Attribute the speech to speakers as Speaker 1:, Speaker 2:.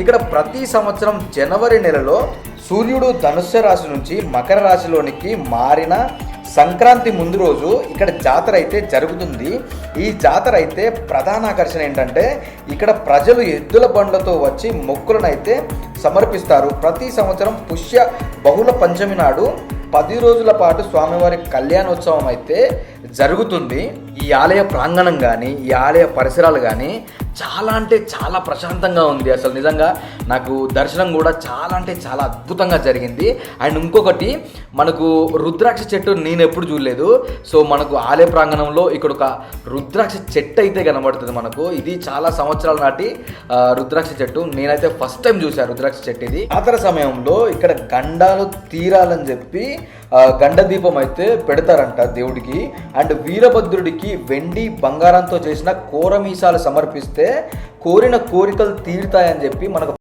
Speaker 1: ఇక్కడ ప్రతి సంవత్సరం జనవరి నెలలో సూర్యుడు ధనుస్సు రాశి నుంచి మకర రాశిలోనికి మారిన సంక్రాంతి ముందు రోజు ఇక్కడ జాతర అయితే జరుగుతుంది. ఈ జాతర అయితే ప్రధాన ఆకర్షణ ఏంటంటే ఇక్కడ ప్రజలు ఎద్దుల బండ్లతో వచ్చి మొక్కులను అయితే సమర్పిస్తారు. ప్రతి సంవత్సరం పుష్య బహుళ పంచమి నాడు 10 రోజుల పాటు స్వామివారి కళ్యాణోత్సవం అయితే జరుగుతుంది. ఈ ఆలయ ప్రాంగణం కానీ ఈ ఆలయ పరిసరాలు కానీ చాలా అంటే చాలా ప్రశాంతంగా ఉంది. అసలు నిజంగా నాకు దర్శనం కూడా చాలా అంటే చాలా అద్భుతంగా జరిగింది. అండ్ ఇంకొకటి, మనకు రుద్రాక్ష చెట్టు నేను ఎప్పుడు చూడలేదు. సో మనకు ఆలయ ప్రాంగణంలో ఇక్కడ ఒక రుద్రాక్ష చెట్టు అయితే కనబడుతుంది మనకు. ఇది చాలా సంవత్సరాల నాటి రుద్రాక్ష చెట్టు. నేనైతే ఫస్ట్ టైం చూసాను రుద్రాక్ష చెట్టు. ఇది జాతర సమయంలో ఇక్కడ గండాలు తీరాలని చెప్పి గండ దీపం అయితే పెడతారంట దేవుడికి. అండ్ వీరభద్రుడికి వెండి బంగారంతో చేసిన కోరమీసాలు సమర్పిస్తే కోరిన కోరికలు తీరుతాయని చెప్పి మనకు